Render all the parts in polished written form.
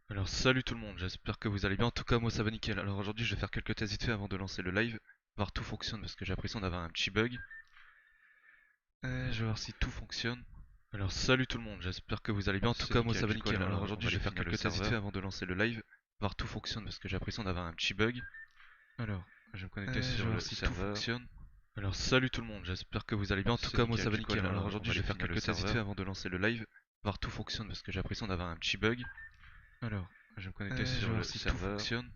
Alors salut tout le monde, j'espère que vous allez bien, en tout cas moi ça va nickel. Alors aujourd'hui je vais faire quelques tests vite fait avant de lancer le live, voir tout fonctionne parce que j'ai l'impression d'avoir un petit bug. Je vais voir si tout fonctionne. Alors salut tout le monde, j'espère que vous allez bien, en tout C'est cas moi ça nickel, va du coup nickel. alors Alors on aujourd'hui va je aller vais faire finir le quelques tests vite fait serveur. avant de lancer le live, voir tout fonctionne parce que j'ai l'impression d'avoir un petit bug. Alors, je vais me connecter Je sur vais voir le si tout serveur. fonctionne. Alors salut tout le monde, j'espère que vous allez bien, en tout C'est cas moi nickel, ça va du coup nickel. Alors on aujourd'hui va je aller vais faire finir le quelques tests vite fait serveur. avant de lancer le live, voir tout fonctionne parce que j'ai l'impression d'avoir un petit bug. Alors, je vais me connecter Je sur vais voir le si tout serveur. fonctionne.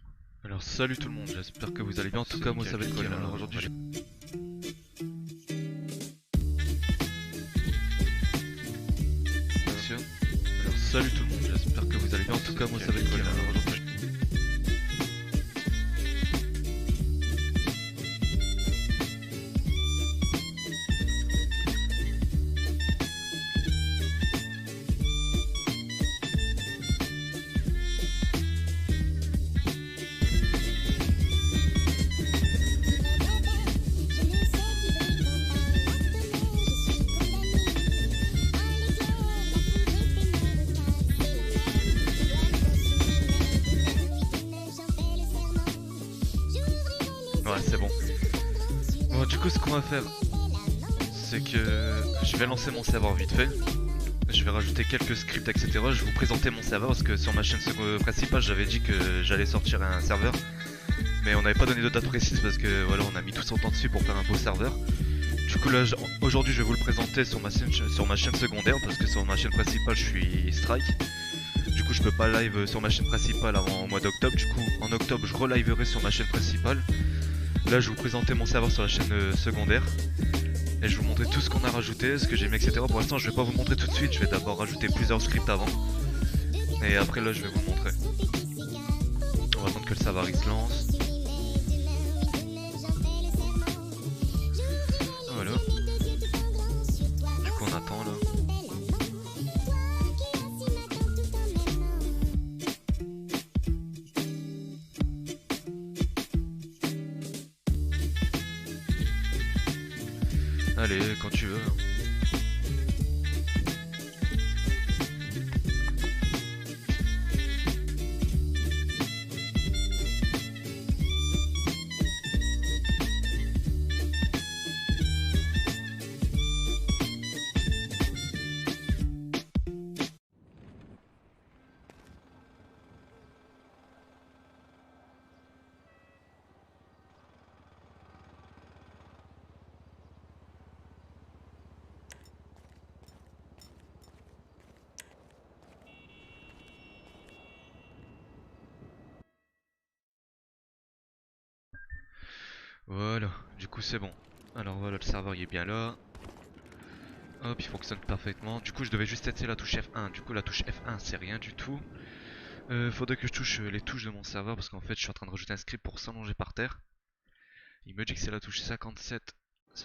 Alors salut tout le monde, j'espère que vous allez bien, en tout C'est cas moi nickel, ça va du coup nickel. Alors on va aujourd'hui aller... fonctionne. Alors salut tout le monde, j'espère que vous allez bien, en tout C'est cas moi ça nickel, va du coup nickel. alors Alors on va... aujourd'hui ouais c'est bon. Bon du coup ce qu'on va faire c'est que je vais lancer mon serveur vite fait. Je vais rajouter quelques scripts etc. Je vais vous présenter mon serveur parce que sur ma chaîne principale j'avais dit que j'allais sortir un serveur. Mais on n'avait pas donné de date précise parce que voilà on a mis tout son temps dessus pour faire un beau serveur. Du coup là aujourd'hui je vais vous le présenter sur ma chaîne secondaire parce que sur ma chaîne principale je suis strike. Du coup je peux pas live sur ma chaîne principale avant au mois d'octobre. Du coup en octobre je reliverai sur ma chaîne principale. Là je vais vous présenter mon serveur sur la chaîne secondaire. Et je vais vous montrer tout ce qu'on a rajouté, ce que j'ai mis etc. Pour l'instant je vais pas vous montrer tout de suite, je vais d'abord rajouter plusieurs scripts avant. Et après là je vais vous montrer. On va attendre que le serveur il se lance. Voilà. Du coup on attend là. Allez, quand tu veux. Voilà, du coup c'est bon. Alors voilà, le serveur il est bien là. Hop, il fonctionne parfaitement. Du coup, je devais juste tester la touche F1. Du coup, la touche F1, c'est rien du tout. Faudrait que je touche les touches de mon serveur parce qu'en fait, je suis en train de rajouter un script pour s'allonger par terre. Il me dit que c'est la touche 57.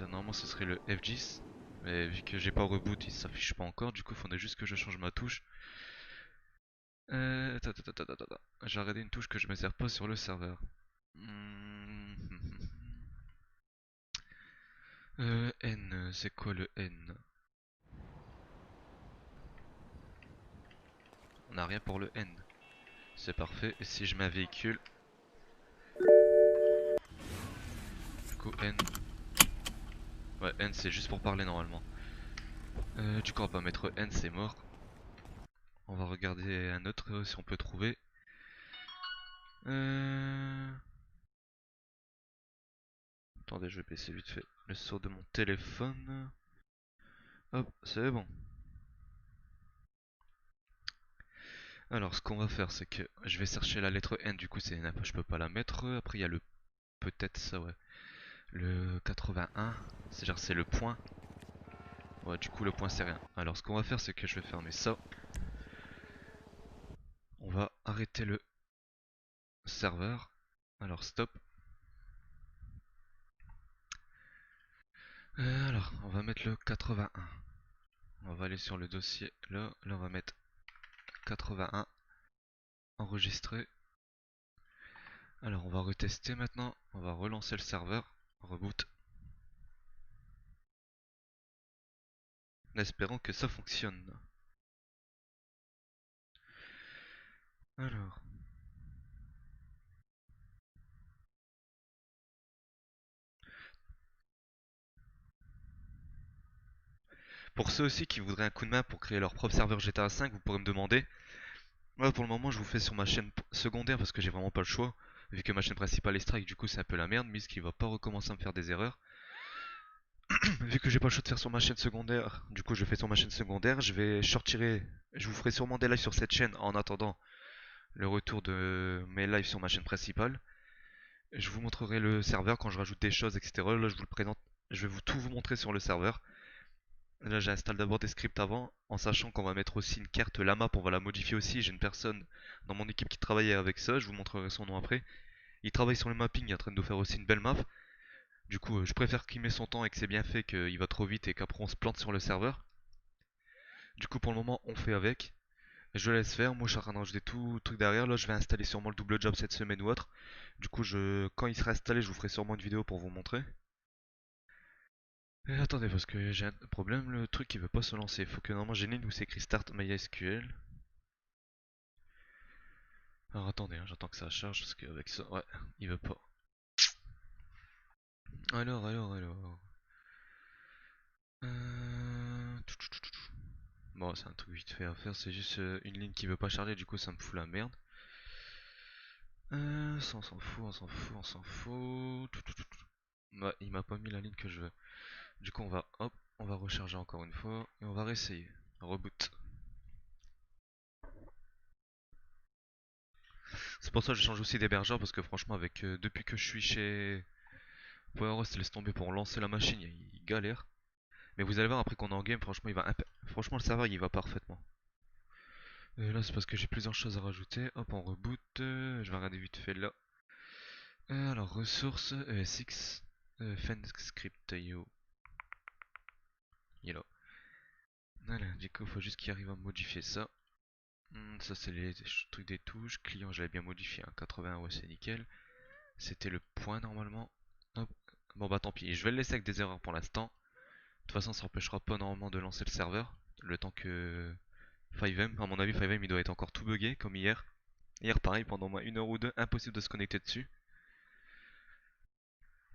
Normalement, ce serait le F10. Mais vu que j'ai pas reboot, il s'affiche pas encore. Du coup, il faudrait juste que je change ma touche. J'ai regardé une touche que je me sers pas sur le serveur. Hmm. N, c'est quoi le N? On n'a rien pour le N. C'est parfait. Et si je mets un véhicule, du coup N. Ouais, N c'est juste pour parler normalement. Du coup on va mettre N, c'est mort. On va regarder un autre si on peut trouver. Euh... Attendez, je vais baisser vite fait le son de mon téléphone. Hop, c'est bon. Alors ce qu'on va faire c'est que je vais chercher la lettre N, du coup je peux pas la mettre. Après il y a le peut-être ça ouais. Le 81, c'est genre c'est le point. Ouais, du coup le point c'est rien. Alors ce qu'on va faire c'est que je vais fermer ça. On va arrêter le serveur. Alors stop. Alors on va mettre le 81. On va aller sur le dossier là. Là on va mettre 81. Enregistrer. Alors on va retester maintenant. On va relancer le serveur. Reboot. En espérant que ça fonctionne. Alors. Pour ceux aussi qui voudraient un coup de main pour créer leur propre serveur GTA 5, vous pourrez me demander. Moi pour le moment je vous fais sur ma chaîne secondaire parce que j'ai vraiment pas le choix. Vu que ma chaîne principale est strike, du coup c'est un peu la merde, mais ce qui va pas recommencer à me faire des erreurs. Vu que j'ai pas le choix de faire sur ma chaîne secondaire, du coup je fais sur ma chaîne secondaire, je vous ferai sûrement des lives sur cette chaîne en attendant le retour de mes lives sur ma chaîne principale. Je vous montrerai le serveur quand je rajoute des choses, etc. Là je vous le présente, je vais tout vous montrer sur le serveur. Là j'installe d'abord des scripts avant, en sachant qu'on va mettre aussi une carte la map, on va la modifier aussi. J'ai une personne dans mon équipe qui travaillait avec ça, je vous montrerai son nom après. Il travaille sur le mapping, il est en train de nous faire aussi une belle map. Du coup, je préfère qu'il met son temps et que c'est bien fait, qu'il va trop vite et qu'après on se plante sur le serveur. Du coup, pour le moment, on fait avec. Je laisse faire. Moi, je suis en train de rajouter tout le truc derrière. Là, je vais installer sûrement le double job cette semaine ou autre. Du coup, quand il sera installé, je vous ferai sûrement une vidéo pour vous montrer. Et attendez, parce que j'ai un problème. Le truc il veut pas se lancer. Faut que normalement j'ai une ligne où c'est écrit Start MySQL. Alors attendez, hein, j'attends que ça charge parce qu'avec ça, ouais, il veut pas. Alors. Euh... Bon, c'est un truc vite fait à faire, c'est juste une ligne qui veut pas charger, du coup ça me fout la merde. Ça on s'en fout, on s'en fout, on s'en fout. Ouais, il m'a pas mis la ligne que je veux. Du coup on va recharger encore une fois et on va réessayer. Reboot. C'est pour ça que je change aussi d'hébergeur parce que franchement depuis que je suis chez PowerOS, laisse tomber pour lancer la machine, il galère. Mais vous allez voir après qu'on est en game, franchement franchement le serveur il va parfaitement. Et là c'est parce que j'ai plusieurs choses à rajouter. Hop on reboot. Je vais regarder vite fait là. Alors ressources ESX FenScript.io. Il est là. Voilà, du coup faut juste qu'il arrive à modifier ça. Ça c'est les trucs des touches. Client je l'avais bien modifié, hein. 80 ouais c'est nickel. C'était le point normalement. Hop. Bon bah tant pis, je vais le laisser avec des erreurs pour l'instant. De toute façon ça empêchera pas normalement de lancer le serveur. Le temps que 5M, à mon avis 5M il doit être encore tout bugué comme hier. Hier pareil pendant au moins 1 heure ou deux, impossible de se connecter dessus.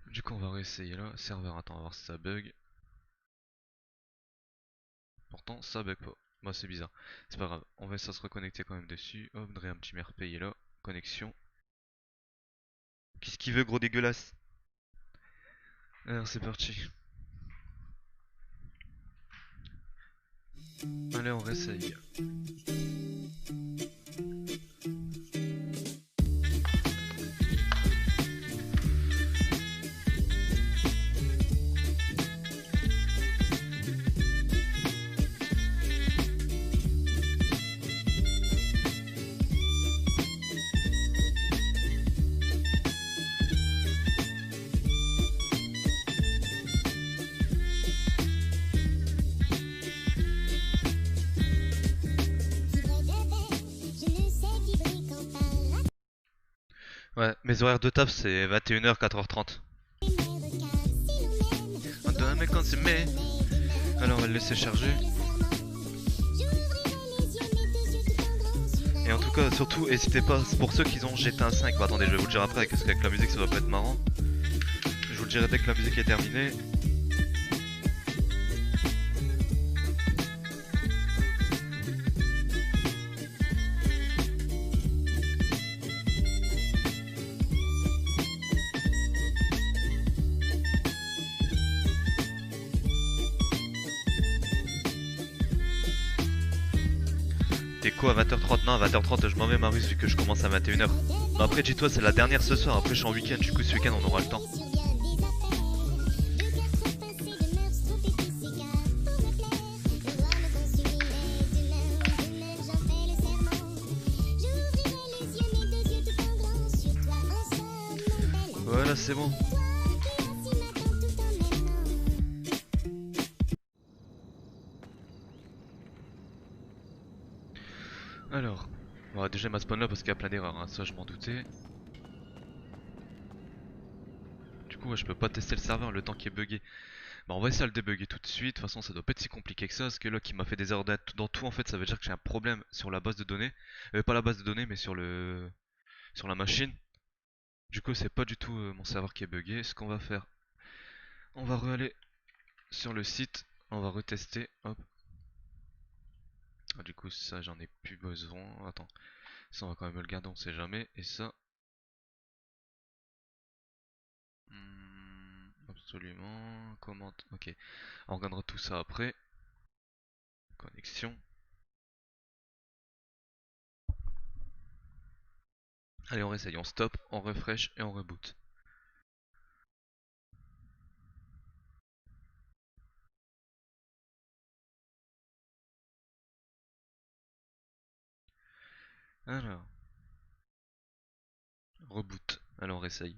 Du coup on va réessayer là. Serveur, attends on va voir si ça bug. Pourtant ça bug pas. Bah c'est bizarre. C'est pas grave, on va essayer de se reconnecter quand même dessus. Hop, un petit MRP est là. Connexion. Qu'est-ce qu'il veut gros dégueulasse? Alors c'est parti. Allez on réessaye. Ouais, mes horaires de taf c'est 21h, 4h30. On doit me consommer. Alors on va le laisser charger. Et en tout cas, surtout, n'hésitez pas, pour ceux qui ont GTA 5, bah attendez, je vais vous le dire après, parce qu'avec la musique ça va pas être marrant. Je vous le dirai dès que la musique est terminée. T'es quoi à 20h30? Non, à 20h30 je m'en vais Marius vu que je commence à 21h. Bah après dis-toi c'est la dernière ce soir, après je suis en week-end, du coup ce week-end on aura le temps. Voilà c'est bon. Alors, on va déjà ma spawn là parce qu'il y a plein d'erreurs, hein, ça je m'en doutais. Du coup ouais, je peux pas tester le serveur le temps qui est bugué. Bah on va essayer de le débugger tout de suite, de toute façon ça doit pas être si compliqué que ça, parce que là qui m'a fait des erreurs dans tout en fait ça veut dire que j'ai un problème sur la base de données. Pas la base de données mais sur la machine. Du coup c'est pas du tout mon serveur qui est buggé. Ce qu'on va faire, on va aller sur le site, on va retester, hop. Ah, du coup ça j'en ai plus besoin, attends, ça on va quand même le garder, on sait jamais, et ça, absolument, comment, ok, on regardera tout ça après, connexion. Allez, on réessaye, on stop, on refresh et on reboot. Alors, reboot. Alors, on réessaye.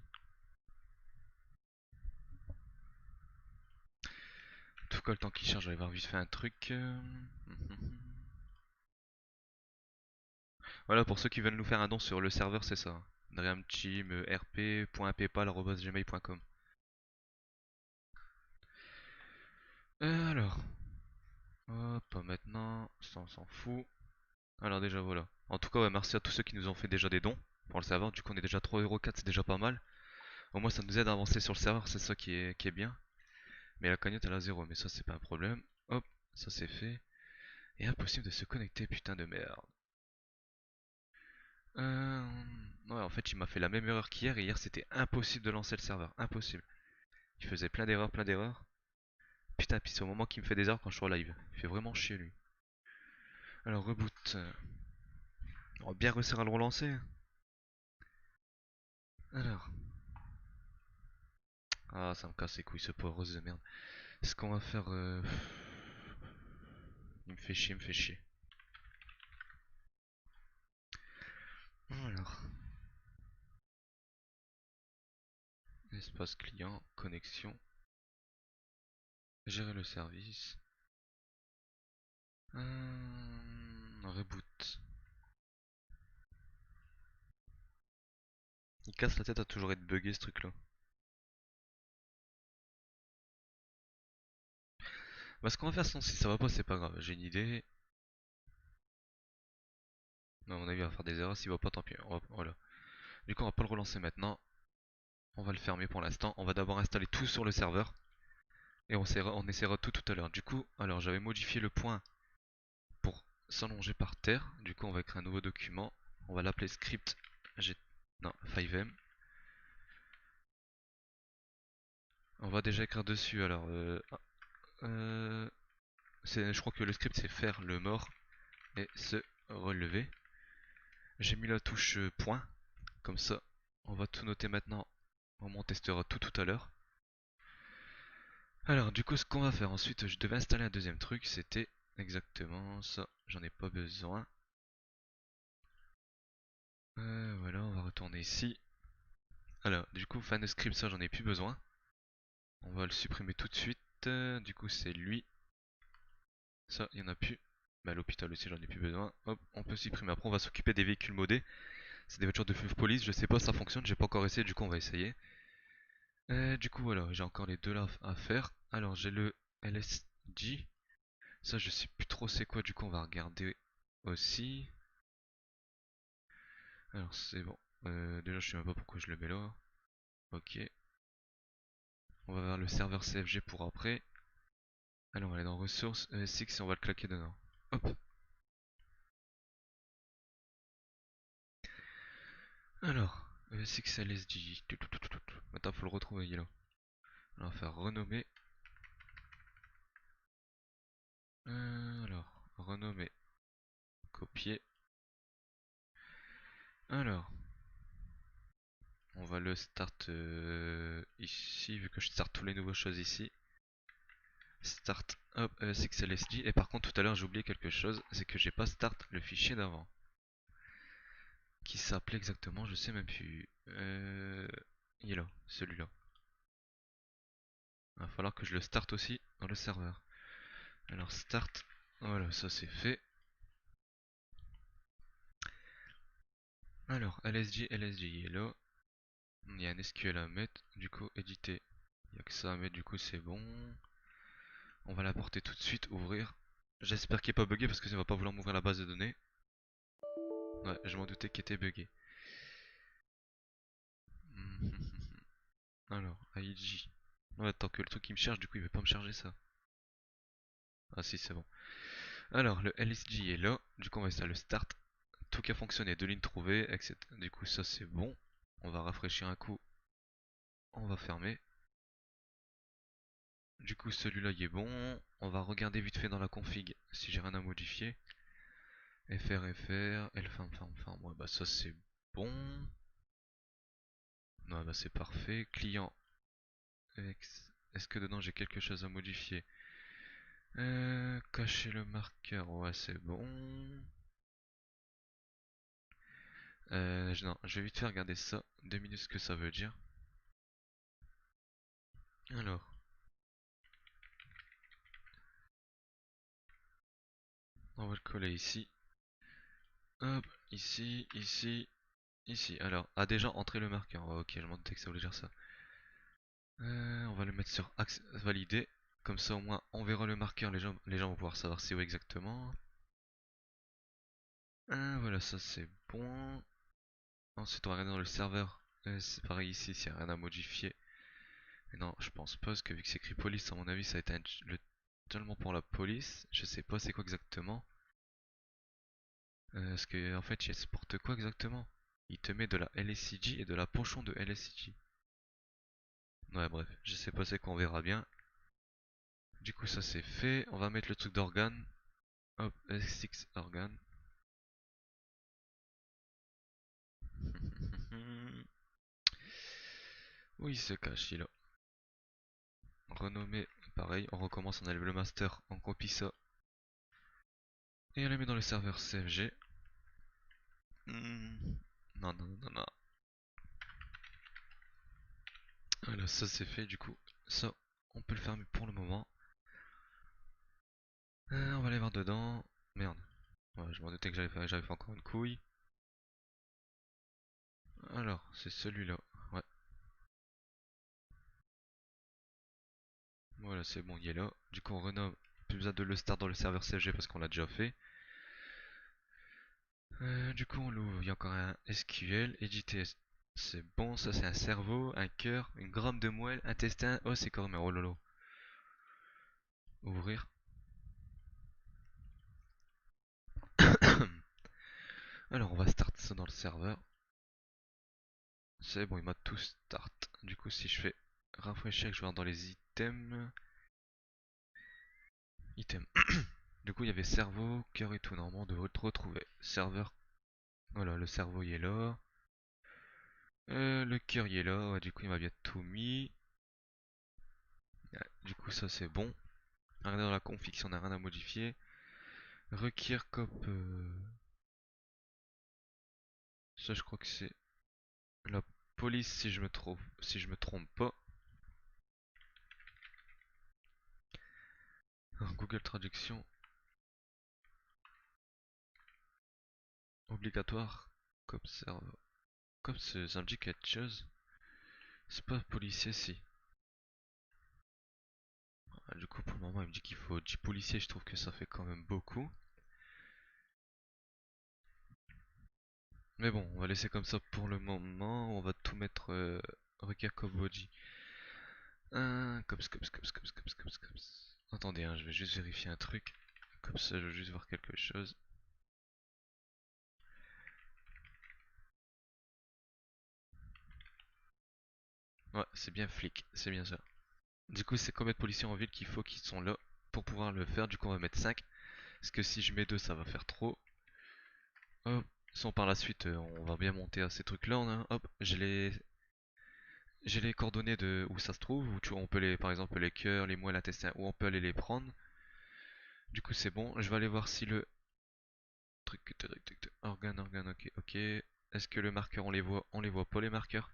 En tout cas, le temps qu'il charge, je vais avoir vite fait un truc. Voilà, pour ceux qui veulent nous faire un don sur le serveur, c'est ça. dreamteam.rp.paypal@gmail.com. Alors, hop, pas maintenant, ça on s'en fout. Alors déjà voilà. En tout cas, ouais, merci à tous ceux qui nous ont fait déjà des dons pour le serveur. Du coup, on est déjà 3,4€, c'est déjà pas mal. Au moins, ça nous aide à avancer sur le serveur, c'est ça qui est bien. Mais la cagnotte elle a 0, mais ça c'est pas un problème. Hop, ça c'est fait. Et impossible de se connecter, putain de merde. Euh... Ouais, en fait, il m'a fait la même erreur qu'hier. Et hier, c'était impossible de lancer le serveur. Impossible. Il faisait plein d'erreurs, plein d'erreurs. Putain, puis c'est au moment qu'il me fait des erreurs quand je suis en live. Il fait vraiment chier, lui. Alors, reboot. On va bien réussir à le relancer. Alors. Ah, ça me casse les couilles, ce pauvre de merde. Ce qu'on va faire... Il me fait chier, il me fait chier. Alors. Espace client, connexion. Gérer le service. Reboot. Il casse la tête à toujours être buggé ce truc là. Bah ce qu'on va faire sinon si ça va pas c'est pas grave, j'ai une idée. Non, à mon avis il va faire des erreurs, s'il va pas tant pis. Voilà. Du coup on va pas le relancer maintenant. On va le fermer pour l'instant. On va d'abord installer tout sur le serveur. Et on essaiera tout à l'heure. Du coup, alors j'avais modifié le point pour s'allonger par terre. Du coup on va créer un nouveau document. On va l'appeler script G... non, 5M. On va déjà écrire dessus alors je crois que le script c'est faire le mort et se relever. J'ai mis la touche point, comme ça on va tout noter maintenant. On testera tout à l'heure. Alors du coup ce qu'on va faire ensuite, je devais installer un deuxième truc, c'était exactement ça, j'en ai pas besoin. Voilà, on va retourner ici. Alors du coup fan script ça j'en ai plus besoin. On va le supprimer tout de suite. Du coup c'est lui. Ça il y en a plus. Mais à l'hôpital aussi j'en ai plus besoin. Hop, on peut supprimer. Après on va s'occuper des véhicules modés. C'est des voitures de FUF police, je sais pas si ça fonctionne, j'ai pas encore essayé, du coup on va essayer. Du coup voilà, j'ai encore les deux là à faire. Alors j'ai le LSG. Ça je sais plus trop c'est quoi, du coup on va regarder aussi. Alors c'est bon. Déjà je sais même pas pourquoi je le mets là. Ok. On va vers le serveur CFG pour après. Alors on va aller dans ressources, ESX et on va le claquer dedans. Hop. Alors, ESX LSG. Maintenant faut le retrouver, il est là. On va faire renommer. Alors, renommer. Copier. Alors, on va le start ici, vu que je start tous les nouveaux choses ici. Start, hop, 6LSD. Et par contre, tout à l'heure, j'ai oublié quelque chose, c'est que j'ai pas start le fichier d'avant. Qui s'appelait exactement, je sais même plus. Il est là, celui-là. Il va falloir que je le start aussi dans le serveur. Alors, start, voilà, ça c'est fait. Alors, LSG, LSG, il est là. Il y a un SQL à mettre, du coup, éditer. Il n'y a que ça à mettre, du coup, c'est bon. On va l'apporter tout de suite, ouvrir. J'espère qu'il est pas bugué parce que ça va pas vouloir m'ouvrir la base de données. Ouais, je m'en doutais qu'il était bugué. Alors, AIG. Ouais, tant que le truc il me charge, du coup il veut pas me charger ça. Ah si, c'est bon. Alors, le LSG est là. Du coup, on va installer le start. Tout qui a fonctionné, deux lignes trouvées, etc. Du coup, ça c'est bon. On va rafraîchir un coup. On va fermer. Du coup, celui-là il est bon. On va regarder vite fait dans la config si j'ai rien à modifier. FR, L, ouais, bah ça c'est bon. Non, bah c'est parfait. Client. Est-ce que dedans j'ai quelque chose à modifier? Cacher le marqueur, ouais c'est bon. Non, je vais vite faire regarder ça. 2 minutes ce que ça veut dire. Alors, on va le coller ici. Hop, ici, ici, ici. Alors, déjà entrer le marqueur. Ouais, ok, je m'en doutais que ça voulait dire ça. On va le mettre sur axe validé. Comme ça, au moins, on verra le marqueur. Les gens vont pouvoir savoir c'est où exactement. Voilà, ça c'est bon. Ensuite, on va regarder dans le serveur. C'est pareil ici, s'il n'y a rien à modifier. Mais non, je pense pas, parce que vu que c'est écrit police, à mon avis, ça va être seulement pour la police. Je sais pas c'est quoi exactement. Parce que, en fait, il exporte quoi exactement? Il te met de la LSCG et de la pochon de LSCG. Ouais, bref, je sais pas c'est quoi, on verra bien. Du coup, ça c'est fait. On va mettre le truc d'organe. Hop, S6 organe. Où il se cache, il a renommé. Pareil, on recommence, on enlève le master, on copie ça. Et on le met dans le serveur CFG. Non, non, non, non. Voilà, ça c'est fait du coup. Ça, on peut le fermer pour le moment. On va aller voir dedans. Merde. Ouais, je m'en doutais que j'avais fait encore une couille. Alors, c'est celui-là. Ouais. Voilà, c'est bon, il est là. Du coup, on renomme. Plus besoin de le start dans le serveur CFG parce qu'on l'a déjà fait. Du coup, on l'ouvre. Il y a encore un SQL. Éditer. C'est bon, ça c'est un cerveau, un cœur, une gramme de moelle, intestin, os et corps. Mais oh lolo. Ouvrir. Alors, on va start ça dans le serveur. C'est bon, il m'a tout start. Du coup, si je fais rafraîchir, je vais voir dans les items. Items. Du coup, il y avait cerveau, cœur et tout. Normalement, on devrait le retrouver. Serveur. Voilà, le cerveau il est là. Le cœur il est là. Ouais, du coup, il m'a bien tout mis. Ouais, du coup, ça c'est bon. Regardez dans la config si on n'a rien à modifier. Requiert cop. Ça, je crois que c'est la police si je me trompe pas. Google Traduction obligatoire. Cop serveur. Cop, ça me dit quelque chose. C'est pas policier si. Ah, du coup, pour le moment, il me dit qu'il faut 10 policiers. Je trouve que ça fait quand même beaucoup. Mais bon, on va laisser comme ça pour le moment. On va tout mettre requiert cop body. Cops. Attendez, hein, je vais juste vérifier un truc. Comme ça, je veux juste voir quelque chose. Ouais, c'est bien flic, c'est bien ça. Du coup, c'est combien de policiers en ville qu'il faut qu'ils sont là pour pouvoir le faire. Du coup, on va mettre 5. Parce que si je mets 2, ça va faire trop. Hop, sans par la suite, on va bien monter à ces trucs-là. Hop, j'ai les coordonnées de où ça se trouve. Où on peut par exemple, les cœurs, les moelles, l'intestin, où on peut aller les prendre. Du coup, c'est bon. Je vais aller voir si le organe, ok. Est-ce que le marqueur, on les voit? On les voit pas, les marqueurs?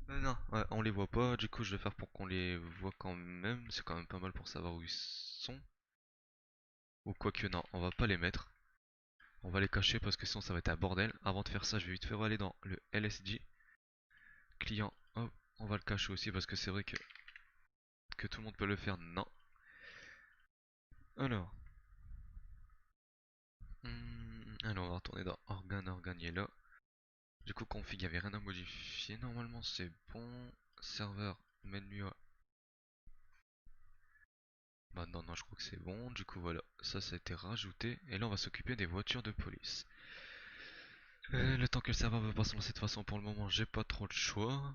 Non, ouais, on les voit pas. Du coup, je vais faire pour qu'on les voit quand même. C'est quand même pas mal pour savoir où ils sont. Ou quoique, non, on va pas les mettre. On va les cacher parce que sinon ça va être un bordel. Avant de faire ça, je vais vite faire aller dans le LSG. Client, hop, on va le cacher aussi parce que c'est vrai que que tout le monde peut le faire? Non. Alors. Alors on va retourner dans organe, il est là. Du coup config, il n'y avait rien à modifier. Normalement c'est bon. Serveur, menu. Bah non, non, je crois que c'est bon. Du coup voilà, ça a été rajouté. Et là on va s'occuper des voitures de police. Le temps que le serveur va pas se lancer de façon pour le moment, j'ai pas trop de choix.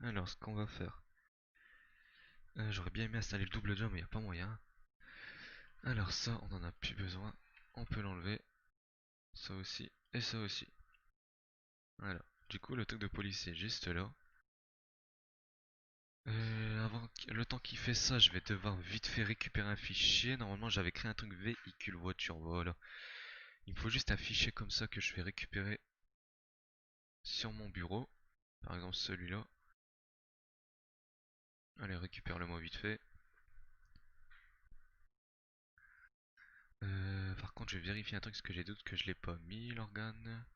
Alors ce qu'on va faire. J'aurais bien aimé installer le double jump mais y a pas moyen. Alors ça on en a plus besoin. On peut l'enlever. Ça aussi et ça aussi. Voilà. Du coup le truc de police est juste là. Le temps qu'il fait ça, je vais devoir vite fait récupérer un fichier. Normalement, j'avais créé un truc véhicule voiture. Voilà. Il me faut juste un fichier comme ça que je vais récupérer sur mon bureau. Par exemple, celui-là. Allez, récupère-le-moi vite fait. Par contre, je vais vérifier un truc parce que j'ai doute que je l'ai pas mis, l'organe.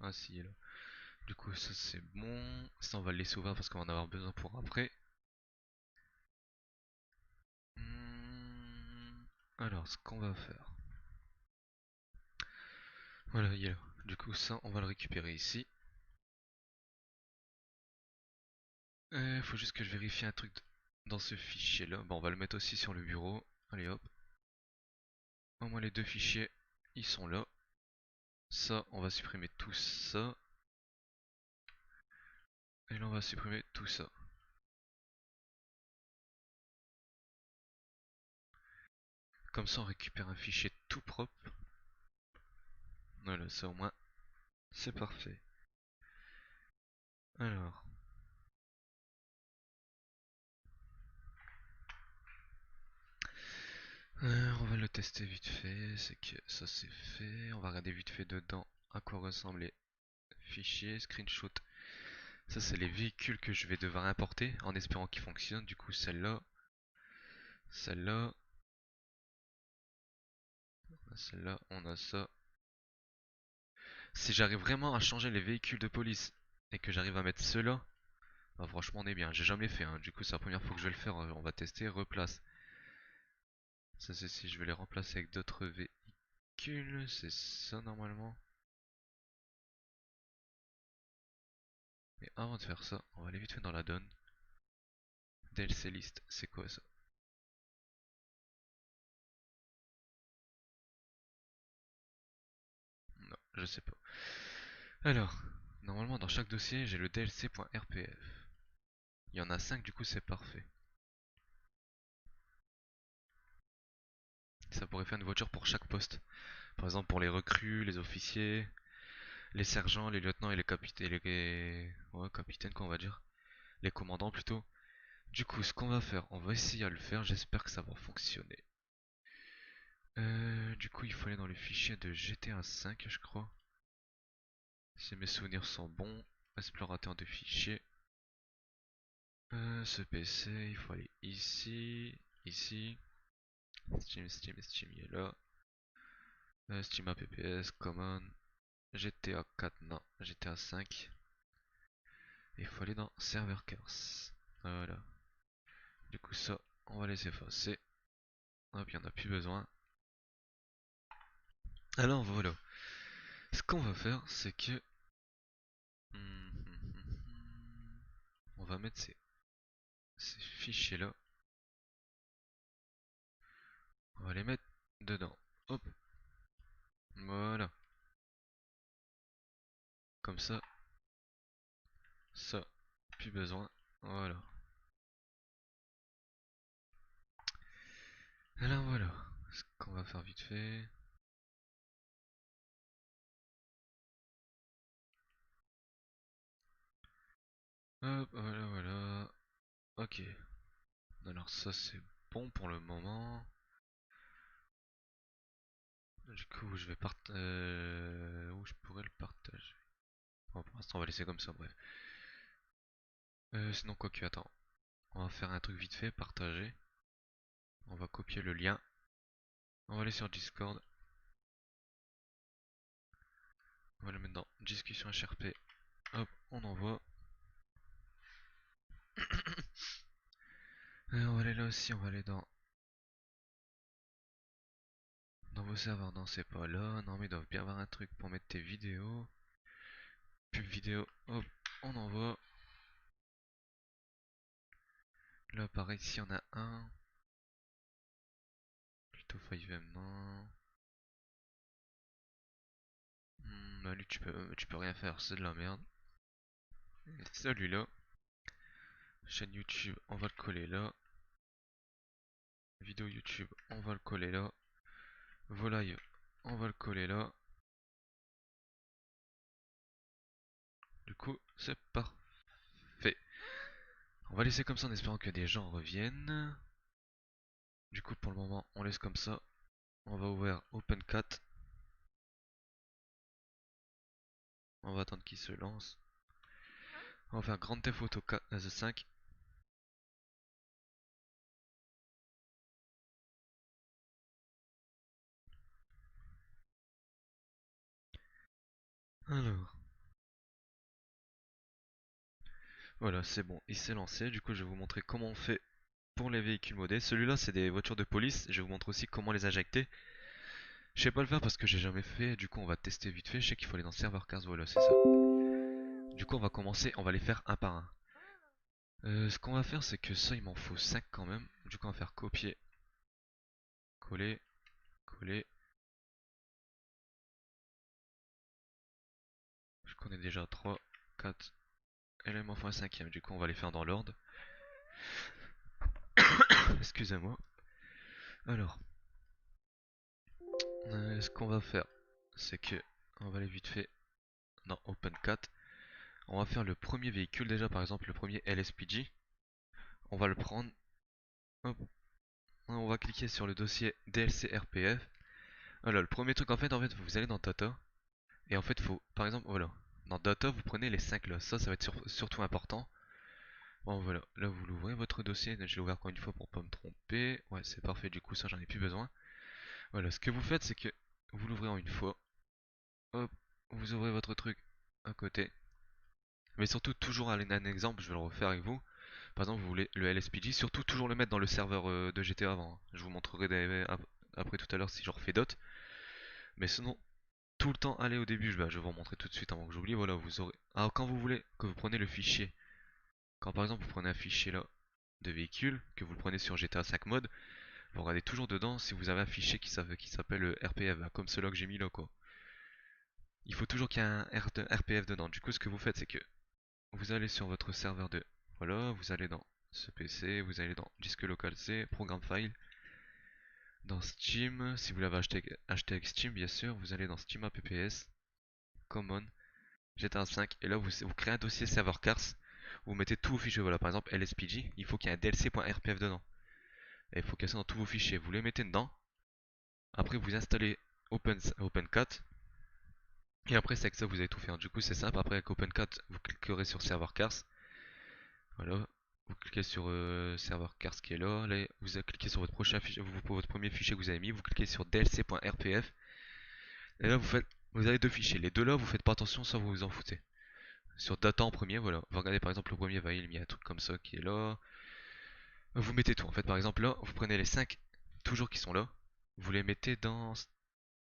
Ah, si, il est là. Du coup, ça c'est bon. Ça, on va le laisser ouvert parce qu'on va en avoir besoin pour après. Alors, ce qu'on va faire. Voilà, il est là. Du coup, ça, on va le récupérer ici. Faut juste que je vérifie un truc dans ce fichier là. Bon, on va le mettre aussi sur le bureau. Allez hop. Au moins les deux fichiers, ils sont là. Ça, on va supprimer tout ça. Et là, on va supprimer tout ça. Comme ça, on récupère un fichier tout propre. Voilà, ça au moins, c'est parfait. Alors. On va le tester vite fait. C'est que ça c'est fait. On va regarder vite fait dedans à quoi ressemblent les fichiers, screenshot. Ça, c'est les véhicules que je vais devoir importer en espérant qu'ils fonctionnent. Du coup, celle-là, celle-là, celle-là, on a ça. Si j'arrive vraiment à changer les véhicules de police et que j'arrive à mettre ceux-là, bah franchement on est bien. J'ai jamais fait, hein. Du coup c'est la première fois que je vais le faire. On va tester, replace. Ça c'est si je vais les remplacer avec d'autres véhicules. C'est ça normalement. Mais avant de faire ça, on va aller vite fait dans la donne. DLC list, c'est quoi ça? Non, je sais pas. Alors, normalement dans chaque dossier j'ai le dlc.rpf. Il y en a 5 du coup c'est parfait. Ça pourrait faire une voiture pour chaque poste. Par exemple pour les recrues, les officiers, les sergents, les lieutenants et les capitaines. Ouais, capitaines quoi on va dire. Les commandants plutôt. Du coup ce qu'on va faire, on va essayer à le faire, j'espère que ça va fonctionner. Du coup il faut aller dans le fichier de GTA 5 je crois. Si mes souvenirs sont bons. Explorateur de fichiers. Ce PC, il faut aller ici, ici. Steam, il est là. Steam APPS, Common. GTA 4, non, GTA 5. Il faut aller dans Server Cars. Voilà. Du coup, ça, on va les effacer. Hop, il n'y en a plus besoin. Alors voilà. Ce qu'on va faire, c'est que. On va mettre ces fichiers-là. On va les mettre dedans. Hop. Voilà. Comme ça, plus besoin. Voilà. Alors voilà. Ce qu'on va faire vite fait. Hop, voilà, voilà. Ok. Alors ça c'est bon pour le moment. Du coup je vais où je pourrais le partager. Bon, pour l'instant on va laisser comme ça, bref. Sinon quoi que attends. On va faire un truc vite fait, partager. On va copier le lien. On va aller sur Discord. On va le mettre dans discussion HRP. Hop, on envoie. On va aller là aussi, on va aller dans vos serveurs. Non, c'est pas là. Non, mais ils doivent bien avoir un truc pour mettre tes vidéos. Pub vidéo, hop, on envoie. Là, pareil, s'il y en a un. Plutôt 5M, non. Bah lui, tu peux rien faire, c'est de la merde. Et celui-là, chaîne YouTube, on va le coller là. Vidéo YouTube, on va le coller là. Volaille, on va le coller là. Du coup, c'est parfait. On va laisser comme ça en espérant que des gens reviennent. Du coup, pour le moment, on laisse comme ça. On va ouvrir OpenCat. On va attendre qu'il se lance. On va faire Grand Theft Auto 5. Alors, voilà, c'est bon, il s'est lancé. Du coup, je vais vous montrer comment on fait pour les véhicules modés. Celui-là, c'est des voitures de police. Je vous montre aussi comment les injecter. Je sais pas le faire parce que j'ai jamais fait. Du coup, on va tester vite fait. Je sais qu'il faut aller dans Server Cars. Voilà, c'est ça. Du coup, on va commencer. On va les faire un par un. Ce qu'on va faire, c'est que ça, il m'en faut 5 quand même. Du coup, on va faire copier, coller, coller. Je connais déjà 3, 4. Et là, il m'en faut un cinquième. Du coup, on va les faire dans l'ordre. Excusez-moi. Alors, ce qu'on va faire, c'est que on va aller vite fait dans OpenCat. On va faire le premier véhicule déjà, par exemple le premier LSPG. On va le prendre. Hop. On va cliquer sur le dossier DLC RPF. Alors le premier truc en fait vous allez dans Data. Et en fait faut, par exemple voilà, dans Data vous prenez les 5 là. Ça va être surtout important. Bon voilà, là vous l'ouvrez votre dossier. Je l'ai ouvert encore une fois pour pas me tromper. Ouais c'est parfait, du coup ça j'en ai plus besoin. Voilà, ce que vous faites c'est que vous l'ouvrez en une fois. Hop, vous ouvrez votre truc à côté. Mais surtout toujours un exemple, je vais le refaire avec vous. Par exemple, vous voulez le LSPG, surtout toujours le mettre dans le serveur de GTA avant, hein. Je vous montrerai après tout à l'heure si j'en refais d'autres. Mais sinon, tout le temps, allez au début, je vais vous montrer tout de suite avant que j'oublie. Voilà, vous aurez. Alors, quand vous voulez que vous prenez le fichier, quand par exemple vous prenez un fichier là de véhicule, que vous le prenez sur GTA 5 mode, vous regardez toujours dedans si vous avez un fichier qui s'appelle RPF, comme celui que j'ai mis là quoi. Il faut toujours qu'il y ait un RPF dedans. Du coup, ce que vous faites, c'est que vous allez sur votre serveur de. Voilà, vous allez dans ce PC, vous allez dans disque local C, programme file. Dans Steam, si vous l'avez acheté avec Steam, bien sûr, vous allez dans Steam APPS, Common, GTA 5, et là vous créez un dossier serveur cars, vous mettez tous vos fichiers, voilà, par exemple LSPG, il faut qu'il y ait un dlc.rpf dedans. Et il faut casser dans tous vos fichiers, vous les mettez dedans, après vous installez OpenCat, et après c'est avec ça que vous allez tout faire. Du coup c'est simple, après avec OpenCat, vous cliquerez sur serveur cars, voilà, vous cliquez sur serveur cars qui est là, là vous cliquez sur votre prochain fichier, votre premier fichier que vous avez mis, vous cliquez sur dlc.rpf. Et là, vous avez deux fichiers. Les deux là, vous faites pas attention, ça vous vous en foutez. Sur data en premier, voilà. Vous regardez par exemple le premier, bah, il met un truc comme ça qui est là. Vous mettez tout. En fait, par exemple là, vous prenez les 5 toujours qui sont là. Vous les mettez dans.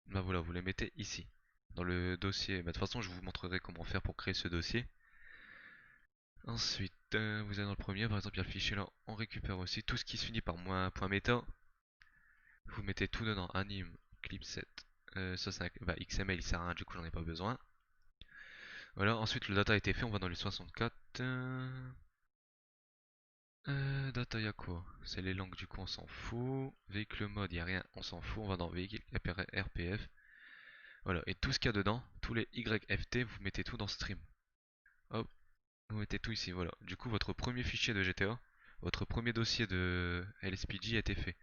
Bah voilà, vous les mettez ici. Dans le dossier. Bah, de toute façon, je vous montrerai comment faire pour créer ce dossier. Ensuite, vous allez dans le premier, par exemple, il y a le fichier là. On récupère aussi tout ce qui se finit par .meta. Vous mettez tout dedans. Anime, clipset. Ça, c'est bah, XML, il sert à rien, du coup, j'en ai pas besoin. Voilà, ensuite le data a été fait, on va dans les 64. Data, y'a quoi? C'est les langues, du coup, on s'en fout. Véhicule mode, y'a rien, on s'en fout. On va dans véhicule RPF. Voilà, et tout ce qu'il y a dedans, tous les YFT, vous mettez tout dans stream. Hop, vous mettez tout ici, voilà. Du coup, votre premier fichier de GTA, votre premier dossier de LSPG a été fait.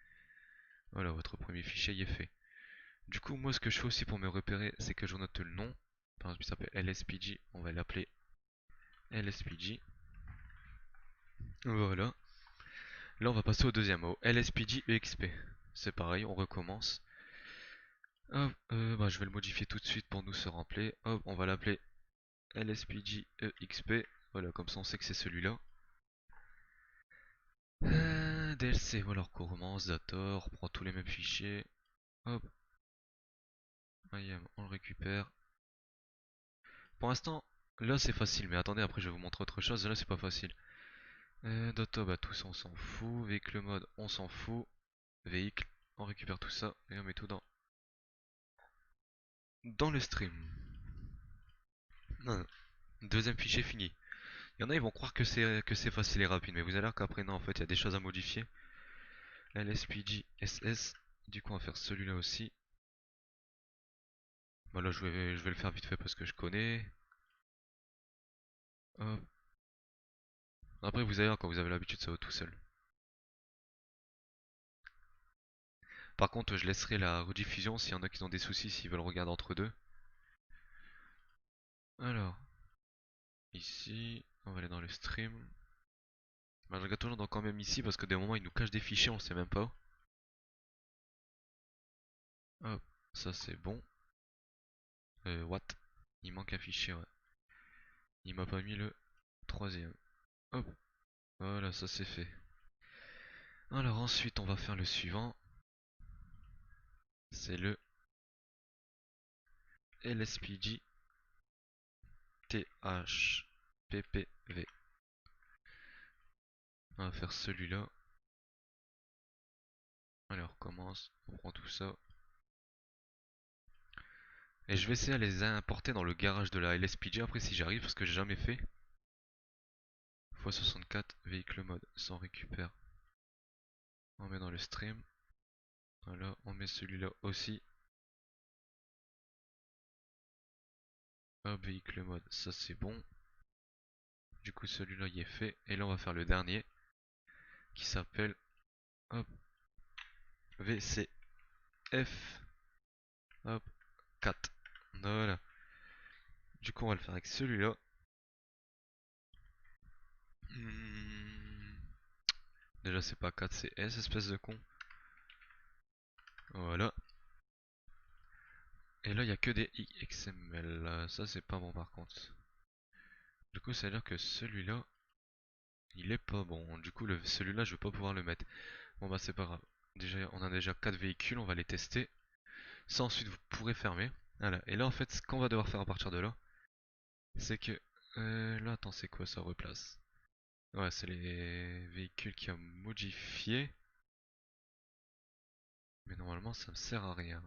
Voilà, votre premier fichier y est fait. Du coup, moi, ce que je fais aussi pour me repérer, c'est que je note le nom. Par exemple, il s'appelle LSPG, on va l'appeler LSPG. Voilà. Là, on va passer au deuxième mot, LSPD EXP. C'est pareil, on recommence. Hop, bah, je vais le modifier tout de suite pour nous se rappeler. Hop, on va l'appeler LSPD EXP. Voilà, comme ça on sait que c'est celui-là. DLC, voilà, on recommence, Dator, on prend tous les mêmes fichiers. Hop, IAM, on le récupère. Pour l'instant, là c'est facile, mais attendez, après je vais vous montrer autre chose, là c'est pas facile. Data, bah tout ça on s'en fout. Véhicule mode, on s'en fout. Véhicule, on récupère tout ça et on met tout dans le stream. Non, deuxième fichier fini. Il y en a, ils vont croire que c'est facile et rapide, mais vous allez voir qu'après, non, en fait, il y a des choses à modifier. LSPG SS, du coup, on va faire celui-là aussi. Voilà, je vais le faire vite fait parce que je connais. Hop. Après, vous allez voir, quand vous avez l'habitude, ça va tout seul. Par contre, je laisserai la rediffusion s'il y en a qui ont des soucis, s'ils veulent regarder entre deux. Alors, ici, on va aller dans le stream. Bah, je regarde toujours dans quand même ici parce que des moments, ils nous cachent des fichiers, on sait même pas. Hop, ça c'est bon. What? Il manque un fichier, ouais. Il m'a pas mis le troisième. Hop, voilà, ça c'est fait. Alors ensuite, on va faire le suivant. C'est le LSPG THPPV. On va faire celui-là. Allez, on recommence. On prend tout ça. Et je vais essayer de les importer dans le garage de la LSPG après si j'arrive parce que j'ai jamais fait. x64 véhicule mode, sans récupère. On met dans le stream. Voilà, on met celui-là aussi. Hop, véhicule mode, ça c'est bon. Du coup celui-là il est fait. Et là on va faire le dernier. Qui s'appelle hop, VCF hop, 4. Voilà. Du coup on va le faire avec celui-là. Hmm. Déjà c'est pas 4, c'est S, espèce de con. Voilà. Et là il y a que des XML. Ça c'est pas bon par contre. Du coup ça veut dire que celui-là, il est pas bon. Du coup celui-là je vais pas pouvoir le mettre. Bon bah c'est pas grave. Déjà on a déjà 4 véhicules, on va les tester. Ça ensuite vous pourrez fermer. Voilà. Et là en fait ce qu'on va devoir faire à partir de là, c'est que... là attends c'est quoi ça replace? Ouais c'est les véhicules qui ont modifié. Mais normalement ça me sert à rien.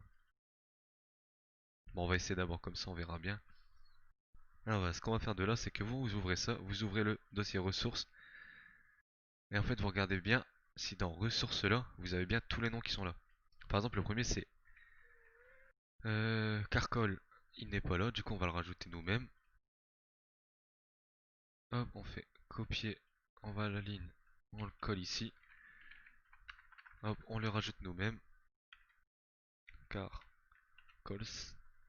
Bon on va essayer d'abord comme ça on verra bien. Alors voilà, ce qu'on va faire de là c'est que vous ouvrez ça, vous ouvrez le dossier ressources. Et en fait vous regardez bien si dans ressources là vous avez bien tous les noms qui sont là. Par exemple le premier c'est Carcol, il n'est pas là, du coup on va le rajouter nous-mêmes. Hop, on fait copier, on va à la ligne, on le colle ici. Hop, on le rajoute nous-mêmes. Car calls.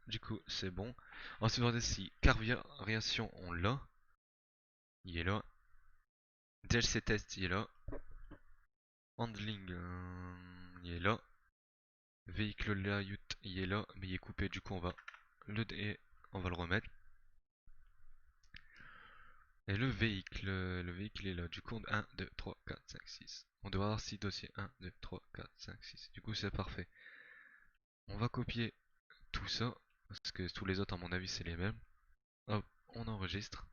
Du coup, c'est bon. Ensuite, on va regarder si car variation on l'a. Il est là. DLC test, il est là. Handling, il est là. Véhicule layout, il est là, mais il est coupé. Du coup, on va le remettre. Et le véhicule est là. Du coup, 1, 2, 3, 4, 5, 6. On doit avoir 6 dossiers. 1, 2, 3, 4, 5, 6. Du coup, c'est parfait. On va copier tout ça. Parce que tous les autres, à mon avis, c'est les mêmes. Hop, on enregistre.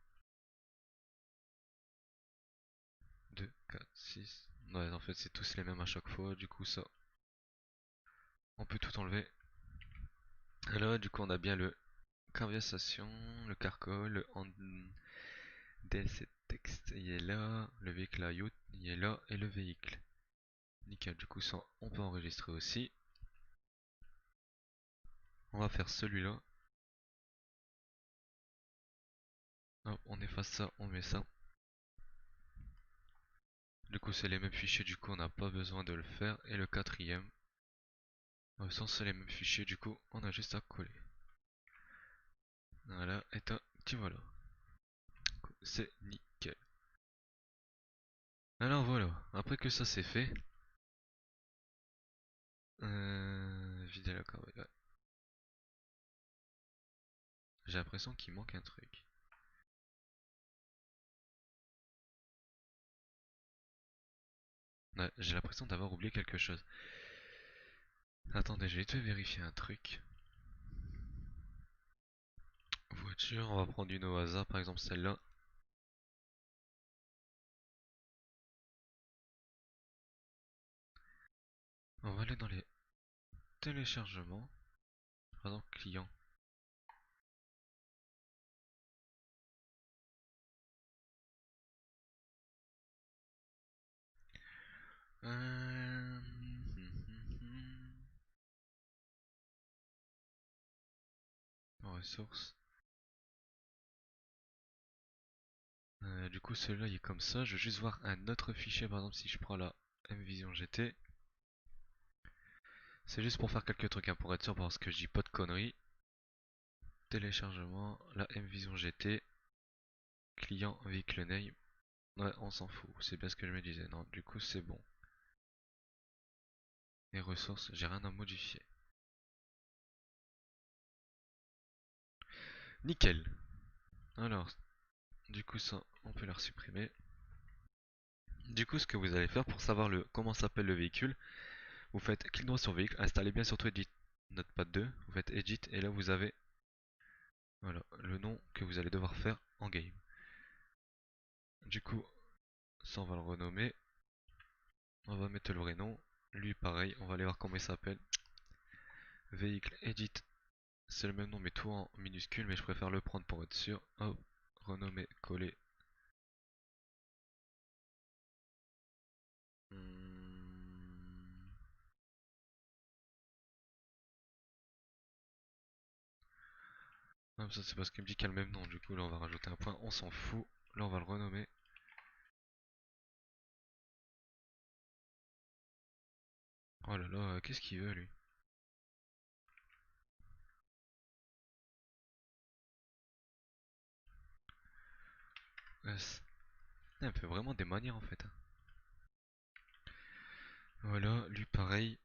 2, 4, 6. Ouais, en fait, c'est tous les mêmes à chaque fois. Du coup, ça, on peut tout enlever. Et là, du coup, on a bien le conversation, le carcol, le DLC texte, il est là. Le véhicule layout, il est là. Et le véhicule. Nickel, du coup, ça, on peut enregistrer aussi. On va faire celui-là. Hop, on efface ça, on met ça. Du coup, c'est les mêmes fichiers, du coup, on n'a pas besoin de le faire. Et le quatrième. Sans c'est les mêmes fichiers, du coup, on a juste à coller. Voilà, et tu voilà. C'est nickel. Alors voilà, après que ça c'est fait, vider la corbeille. Ouais. J'ai l'impression qu'il manque un truc. Ouais, j'ai l'impression d'avoir oublié quelque chose. Attendez, je vais vite fait vérifier un truc. Voiture, on va prendre une au hasard, par exemple celle-là. On va aller dans les téléchargements. Par exemple, client. Euh... Ressources. Du coup, celui-là il est comme ça. Je vais juste voir un autre fichier. Par exemple, si je prends la MVision GT. C'est juste pour faire quelques trucs hein, pour être sûr parce que je dis pas de conneries. Téléchargement, la MVision GT. Client vehicle name. Ouais, on s'en fout. C'est bien ce que je me disais. Non, du coup, c'est bon. Les ressources, j'ai rien à modifier. Nickel. Alors, du coup, ça, on peut la supprimer. Du coup, ce que vous allez faire pour savoir comment s'appelle le véhicule, vous faites clic droit sur véhicule, installez bien surtout Edit Notepad 2, vous faites Edit et là vous avez voilà, le nom que vous allez devoir faire en game. Du coup, ça on va le renommer. On va mettre le vrai nom. Lui pareil, on va aller voir comment il s'appelle. Véhicule Edit, c'est le même nom mais tout en minuscule, mais je préfère le prendre pour être sûr. Hop, renommer, coller. Ah, ça c'est parce qu'il me dit qu'il y a le même nom, du coup là on va rajouter un point, on s'en fout. Là on va le renommer. Oh là là, qu'est-ce qu'il veut lui? Il me fait vraiment des manières en fait. Voilà, lui pareil.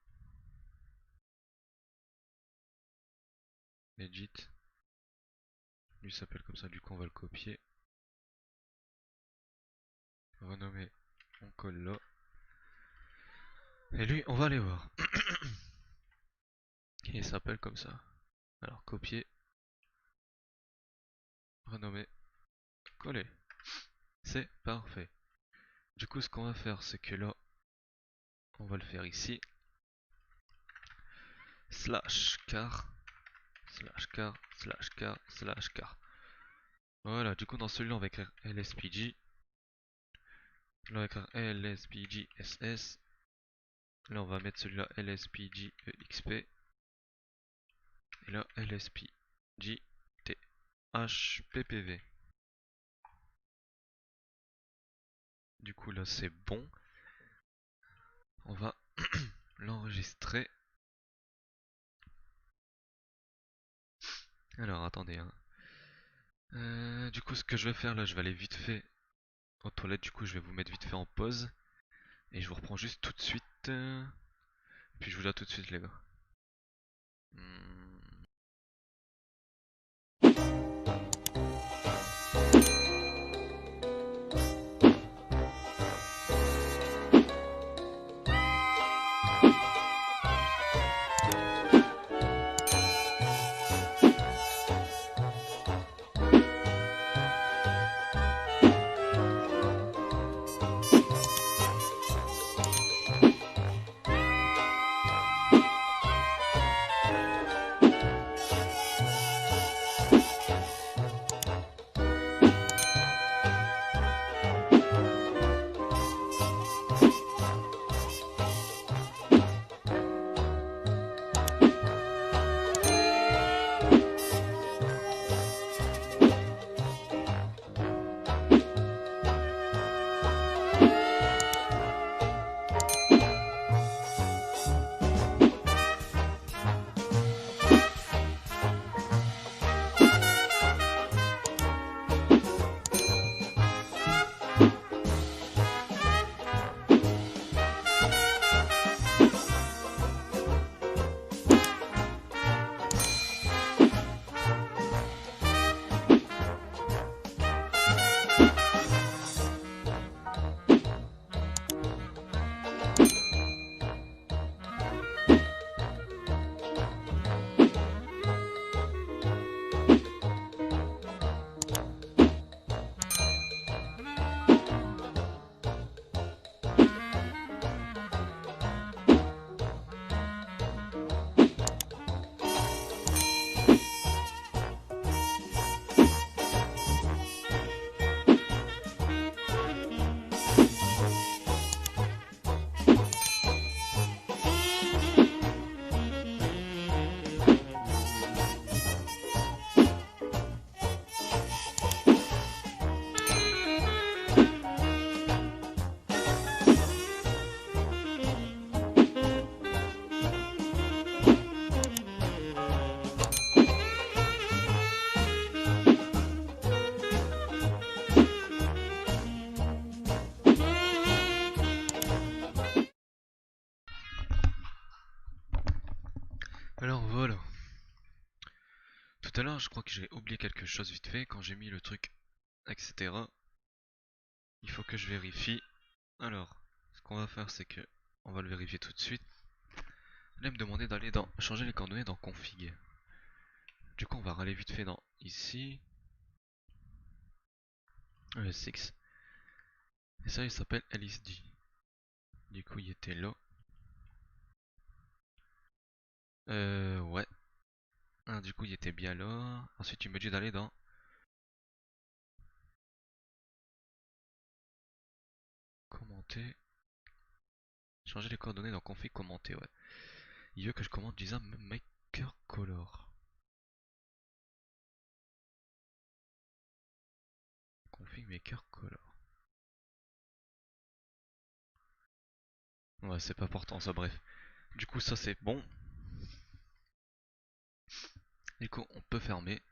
Edit. Lui s'appelle comme ça, du coup on va le copier. Renommer, on colle là. Et lui, on va aller voir. Il s'appelle comme ça. Alors copier, renommer, coller. C'est parfait. Du coup ce qu'on va faire c'est que là, on va le faire ici. Slash car, slash car, slash car, slash car. Voilà, du coup dans celui-là on va écrire lspg. Là on va écrire lspgss. Là on va mettre celui-là lspgexp. Et là lspgthppv. Du coup là c'est bon. On va l'enregistrer. Alors attendez hein. Du coup ce que je vais faire là, je vais aller vite fait aux toilettes. Du coup je vais vous mettre vite fait en pause. Et je vous reprends juste tout de suite. Puis je vous dis à tout de suite les gars. Hmm. Alors voilà. Tout à l'heure, je crois que j'ai oublié quelque chose vite fait quand j'ai mis le truc, etc. Il faut que je vérifie. Alors, ce qu'on va faire, c'est que on va le vérifier tout de suite. Là, il me demandait d'aller dans changer les coordonnées dans config. Du coup, on va râler vite fait dans ici. Le 6. Et ça, il s'appelle LSD. Du coup, il était là. Ouais. Ah, du coup, il était bien là. Ensuite, il me dit d'aller dans commenter. Changer les coordonnées dans config commenter, ouais. Il veut que je commande design maker color. Config maker color. Ouais, c'est pas important ça, bref. Du coup, ça c'est bon. Du coup, on peut fermer.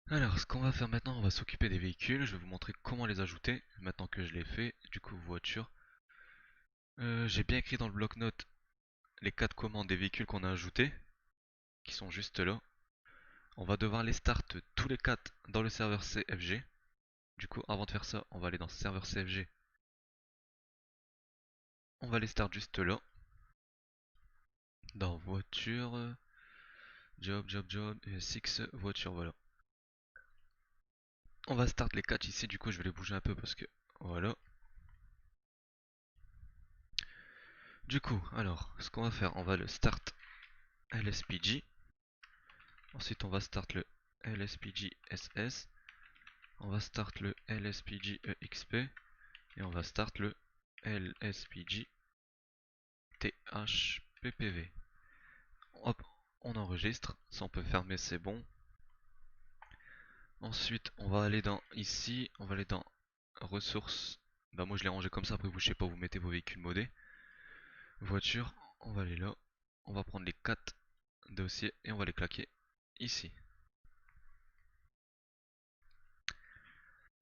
Alors, ce qu'on va faire maintenant, on va s'occuper des véhicules. Je vais vous montrer comment les ajouter, maintenant que je l'ai fait. Du coup, voiture. J'ai bien écrit dans le bloc-notes les 4 commandes des véhicules qu'on a ajoutés, qui sont juste là. On va devoir les start tous les 4 dans le serveur CFG. Du coup, avant de faire ça, on va aller dans serveur CFG. On va les start juste là. Dans voiture, job, 6, voiture, voilà. On va start les 4 ici, du coup je vais les bouger un peu parce que voilà. Du coup, alors, ce qu'on va faire, on va le start LSPG. Ensuite, on va start le LSPG SS. On va start le LSPG EXP. Et on va start le LSPG THPPV. Hop, on enregistre. Ça, on peut fermer, c'est bon. Ensuite, on va aller dans ici. On va aller dans ressources. Bah, moi je l'ai rangé comme ça. Après, vous, je sais pas, vous mettez vos véhicules modés. Voiture, on va aller là. On va prendre les 4 dossiers et on va les claquer ici.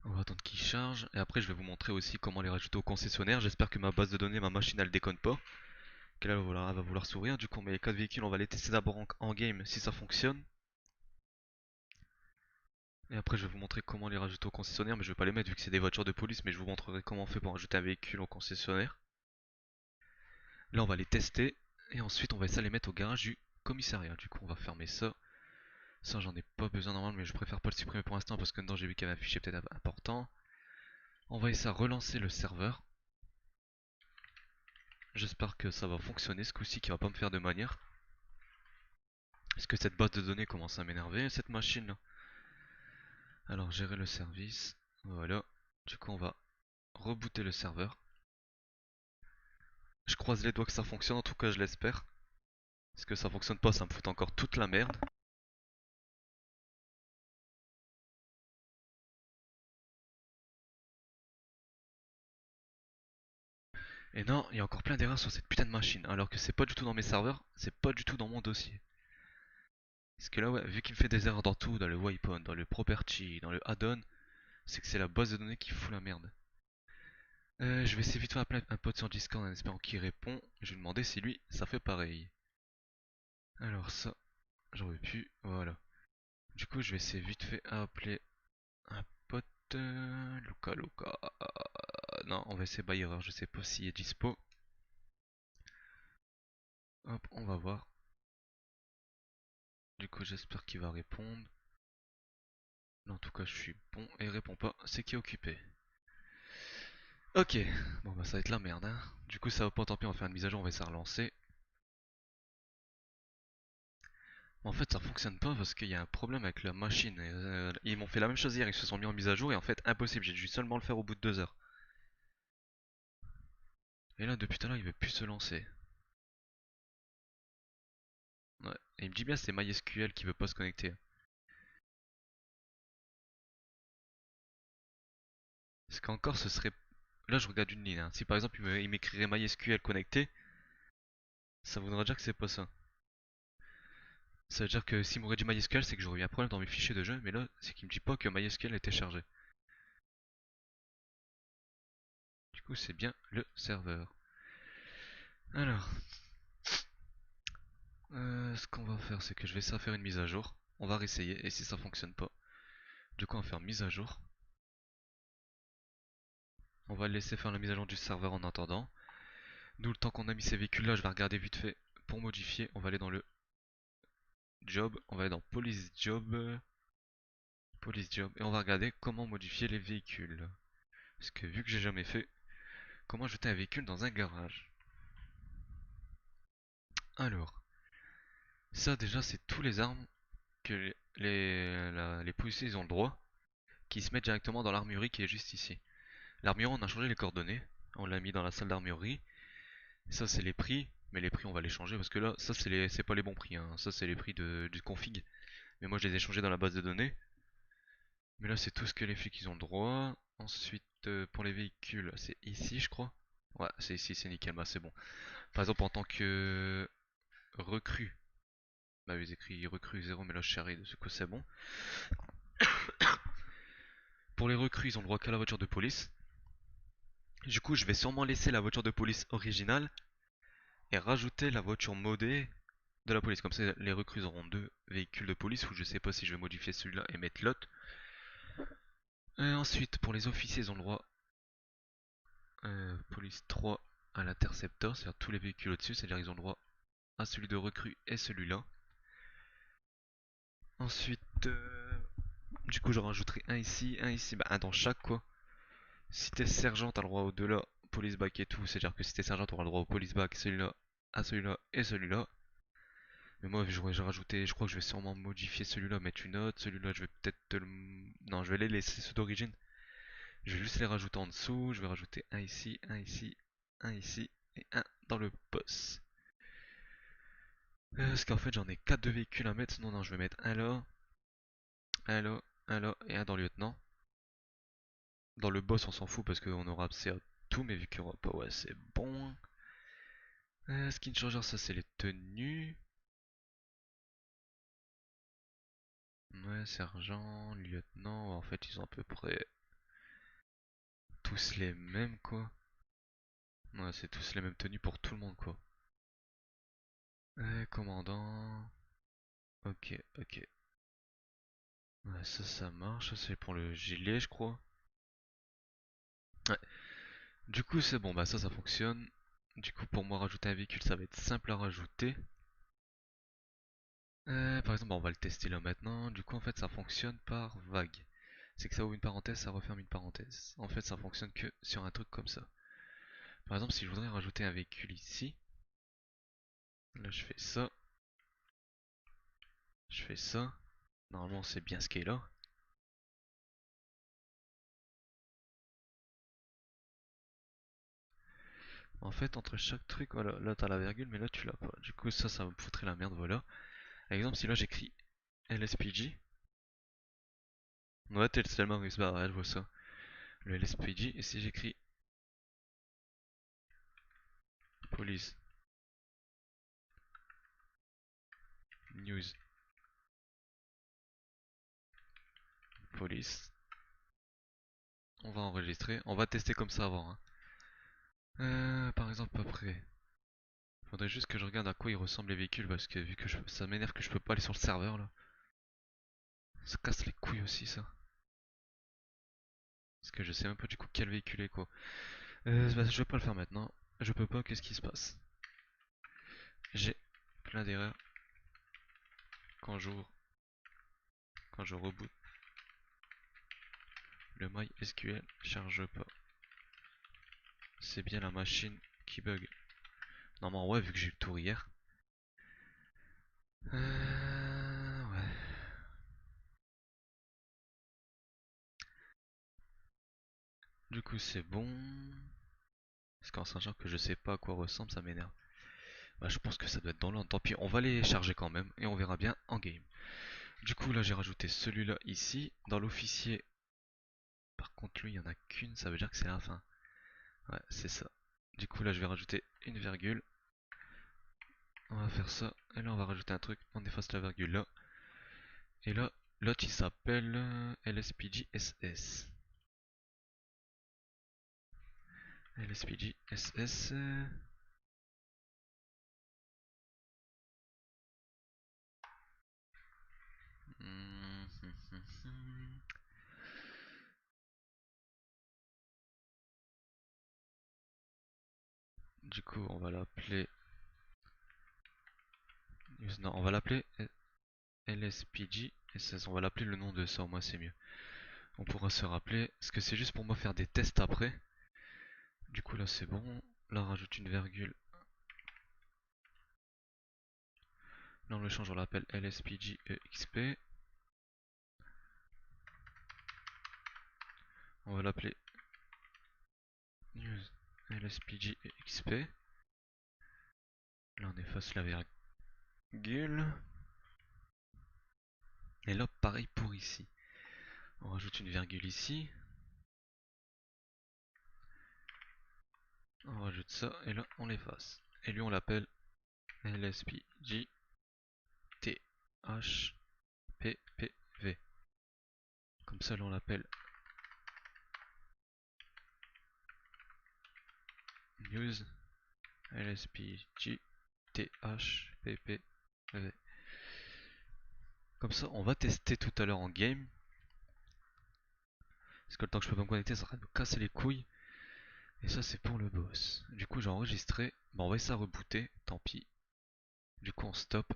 On va attendre qu'il charge et après je vais vous montrer aussi comment les rajouter au concessionnaire. J'espère que ma base de données, ma machine elle déconne pas. Qu'elle elle va vouloir s'ouvrir. Du coup on met les 4 véhicules, on va les tester d'abord en game si ça fonctionne. Et après je vais vous montrer comment les rajouter au concessionnaire, mais je vais pas les mettre vu que c'est des voitures de police, mais je vous montrerai comment on fait pour rajouter un véhicule au concessionnaire. Là on va les tester et ensuite on va essayer de les mettre au garage du commissariat. Du coup on va fermer ça. Ça j'en ai pas besoin normalement, mais je préfère pas le supprimer pour l'instant parce que dedans j'ai vu qu'il y avait un fichier peut-être important. On va essayer de relancer le serveur. J'espère que ça va fonctionner ce coup-ci, qu'il va pas me faire de manière. Parce que cette base de données commence à m'énerver, cette machine là. Alors gérer le service, voilà. Du coup on va rebooter le serveur. Je croise les doigts que ça fonctionne, en tout cas je l'espère. Parce que ça fonctionne pas, ça me fout encore toute la merde. Et non, il y a encore plein d'erreurs sur cette putain de machine. Alors que c'est pas du tout dans mes serveurs, c'est pas du tout dans mon dossier. Parce que là, ouais, vu qu'il me fait des erreurs dans tout, dans le wipe-on, dans le property, dans le add-on, c'est que c'est la base de données qui fout la merde. Je vais essayer vite fait appeler un pote sur Discord en espérant qu'il répond. Je vais lui demander si lui, ça fait pareil. Alors ça, j'aurais pu, voilà. Du coup, je vais essayer vite fait à appeler un pote. Luca. Non, on va essayer by error, je sais pas s'il est dispo. Hop, on va voir. Du coup, j'espère qu'il va répondre. Là, en tout cas, je suis bon et il répond pas. C'est qui est occupé. Ok, bon bah ça va être la merde, hein. Du coup, ça va pas, tant pis, on va faire une mise à jour, on va essayer de relancer. En fait, ça fonctionne pas parce qu'il y a un problème avec la machine. Ils m'ont fait la même chose hier, ils se sont mis en mise à jour et en fait, impossible, j'ai dû seulement le faire au bout de 2 heures. Et là, depuis tout à l'heure, il veut plus se lancer. Ouais. Et il me dit bien c'est MySQL qui veut pas se connecter. Parce qu'encore, ce serait. Là, je regarde une ligne, hein. Si par exemple, il m'écrirait MySQL connecté, ça voudra dire que c'est pas ça. Ça veut dire que s'il m'aurait dit MySQL, c'est que j'aurais eu un problème dans mes fichiers de jeu, mais là, c'est qu'il me dit pas que MySQL était chargé. Du coup, c'est bien le serveur. Alors, Ce qu'on va faire, c'est que je vais essayer de faire une mise à jour. On va réessayer, et si ça fonctionne pas, du coup on va faire mise à jour. On va laisser faire la mise à jour du serveur en attendant. Nous, le temps qu'on a mis ces véhicules là, je vais regarder vite fait pour modifier. On va aller dans le job, on va aller dans police job, et on va regarder comment modifier les véhicules. Parce que vu que j'ai jamais fait, comment jeter un véhicule dans un garage. Alors, ça déjà c'est tous les armes que les policiers ils ont le droit, qui se mettent directement dans l'armurerie qui est juste ici. L'armurerie on a changé les coordonnées, on l'a mis dans la salle d'armurerie. Ça c'est les prix, mais les prix on va les changer parce que là ça c'est pas les bons prix, hein. Ça c'est les prix du config. Mais moi je les ai changés dans la base de données. Mais là c'est tout ce que les flics ils ont le droit. Ensuite pour les véhicules c'est ici je crois. Ouais c'est ici, c'est nickel, bah c'est bon. Par exemple en tant que recrue, bah ils écrit recrue 0 mais là je charrie de ce que c'est bon. Pour les recrues ils ont le droit qu'à la voiture de police. Du coup je vais sûrement laisser la voiture de police originale et rajouter la voiture modée de la police. Comme ça les recrues auront deux véhicules de police, ou je sais pas si je vais modifier celui-là et mettre l'autre. Ensuite pour les officiers ils ont le droit police 3 à l'interceptor, c'est-à-dire tous les véhicules au-dessus, c'est-à-dire ils ont le droit à celui de recrue et celui-là. Ensuite, du coup, j'en rajouterai un ici, bah un dans chaque quoi. Si t'es sergent, t'as le droit aux deux là, police back et tout, c'est-à-dire que si t'es sergent, t'auras le droit au police back, celui-là, à celui-là et celui-là. Mais moi, j'ai rajouté, je crois que je vais sûrement modifier celui-là, mettre une note, celui-là, je vais peut-être le... Non, je vais les laisser ceux d'origine. Je vais juste les rajouter en dessous, je vais rajouter un ici, un ici, un ici, et un dans le boss. Parce qu'en fait j'en ai 4 de véhicules à mettre, sinon non je vais mettre un là, un là et un dans le lieutenant. Dans le boss on s'en fout parce qu'on aura accès à tout, mais vu qu'il n'y aura pas, ouais c'est bon. Skin changer ça c'est les tenues. Ouais sergent, lieutenant, en fait ils ont à peu près tous les mêmes quoi. Ouais c'est tous les mêmes tenues pour tout le monde quoi. Commandant. Ok, ok. Ouais ça marche, ça c'est pour le gilet je crois. Ouais. Du coup c'est bon, bah ça fonctionne. Du coup pour moi rajouter un véhicule ça va être simple à rajouter. Par exemple on va le tester là maintenant. Du coup en fait ça fonctionne par vague. C'est que ça ouvre une parenthèse, ça referme une parenthèse. En fait ça fonctionne que sur un truc comme ça. Par exemple si je voudrais rajouter un véhicule ici. Là je fais ça. Je fais ça. Normalement c'est bien ce qui est là. En fait entre chaque truc, voilà, là t'as la virgule mais là tu l'as pas. Du coup ça me foutrait la merde, voilà. Par exemple si là j'écris LSPG. Ouais, c'est tellement risque, bah ouais, je vois ça. Le LSPG, et si j'écris police news police, on va enregistrer, on va tester comme ça avant, hein. Par exemple après, faudrait juste que je regarde à quoi ils ressemblent les véhicules parce que vu que ça m'énerve que je peux pas aller sur le serveur là. Ça casse les couilles aussi ça. Parce que je sais même pas du coup quel véhicule est quoi. Bah, je vais pas le faire maintenant. Je peux pas, qu'est-ce qui se passe? J'ai plein d'erreurs quand j'ouvre, quand je reboot. Le MySQL charge pas. C'est bien la machine qui bug. Normalement ouais vu que j'ai eu le tour hier. Ouais. Du coup c'est bon. Parce qu'en sachant que je sais pas à quoi ressemble, ça m'énerve. Bah, je pense que ça doit être dans l'ordre. Tant pis, on va les charger quand même et on verra bien en game. Du coup, là, j'ai rajouté celui-là ici. Dans l'officier, par contre, lui, il y en a qu'une, ça veut dire que c'est la fin. Ouais, c'est ça. Du coup, là, je vais rajouter une virgule. On va faire ça. Et là, on va rajouter un truc. On efface la virgule là. Et là, l'autre, il s'appelle LSPG SS. LSPG SS. Du coup, on va l'appeler... Non, on va l'appeler LSPG. Et ça, on va l'appeler le nom de ça, au moins c'est mieux. On pourra se rappeler, parce que c'est juste pour moi faire des tests après. Du coup là c'est bon. Là on rajoute une virgule. Là on le change, on l'appelle LSPGEXP. On va l'appeler news LSPGEXP. Là on efface la virgule. Et là pareil pour ici. On rajoute une virgule ici. On rajoute ça et là on l'efface. Et lui on l'appelle LSPGTHPPV. Comme ça là on l'appelle news LSPGTHPPV. Comme ça on va tester tout à l'heure en game. Parce que le temps que je peux pas me connecter, ça va me casser les couilles. Et ça, c'est pour le boss. Du coup, j'ai enregistré. Bon, on va essayer de rebooter. Tant pis. Du coup, on stop.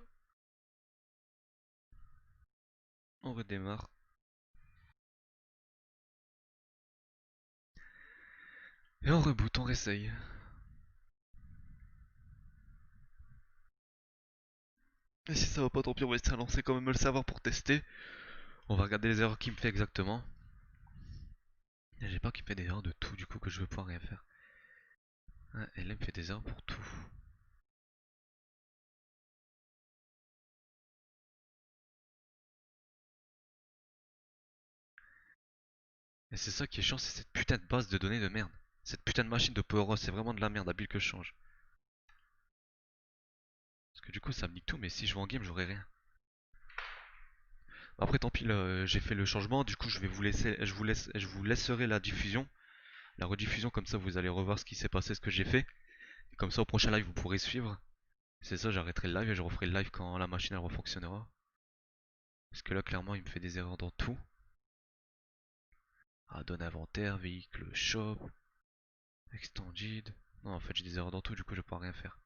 On redémarre. Et on reboot, on réessaye. Et si ça va pas, tant pis, on va essayer de lancer quand même le serveur pour tester. On va regarder les erreurs qu'il me fait exactement. Et j'ai peur qu'il me fait des erreurs de tout, du coup, que je vais pouvoir rien faire. Ah, et là, il me fait des erreurs pour tout. Et c'est ça qui est chiant, c'est cette putain de base de données de merde. Cette putain de machine de Power, c'est vraiment de la merde à build que je change. Parce que du coup, ça me nique tout, mais si je vais en game, j'aurai rien. Après, tant pis, là, j'ai fait le changement. Du coup, je vais vous laisser, je vous laisserai la diffusion, la rediffusion. Comme ça, vous allez revoir ce qui s'est passé, ce que j'ai fait. Et comme ça, au prochain live, vous pourrez suivre. C'est ça, j'arrêterai le live et je referai le live quand la machine elle refonctionnera. Parce que là, clairement, il me fait des erreurs dans tout. Ah, donne inventaire, véhicule, shop, extended. Non, en fait, j'ai des erreurs dans tout. Du coup, je vais pas rien faire.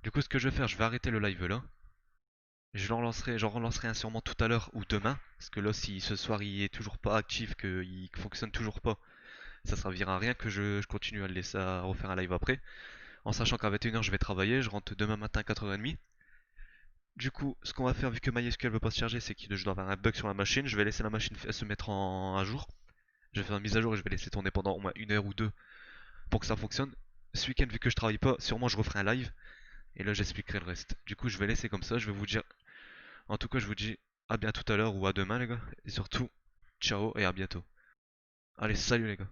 Du coup, ce que je vais faire, je vais arrêter le live là. J'en relancerai un sûrement tout à l'heure ou demain. Parce que là, si ce soir il est toujours pas actif, qu'il fonctionne toujours pas, ça servira à rien que je continue à le laisser à refaire un live après. En sachant qu'à 21h je vais travailler, je rentre demain matin à 4h30. Du coup, ce qu'on va faire, vu que MySQL veut pas se charger, c'est que je dois avoir un bug sur la machine. Je vais laisser la machine se mettre à jour. Je vais faire une mise à jour et je vais laisser tourner pendant au moins 1 heure ou 2 pour que ça fonctionne. Ce week-end, vu que je travaille pas, sûrement je referai un live. Et là, j'expliquerai le reste. Du coup, je vais laisser comme ça. Je vais vous dire. En tout cas, je vous dis à bien tout à l'heure ou à demain, les gars. Et surtout, ciao et à bientôt. Allez, salut les gars.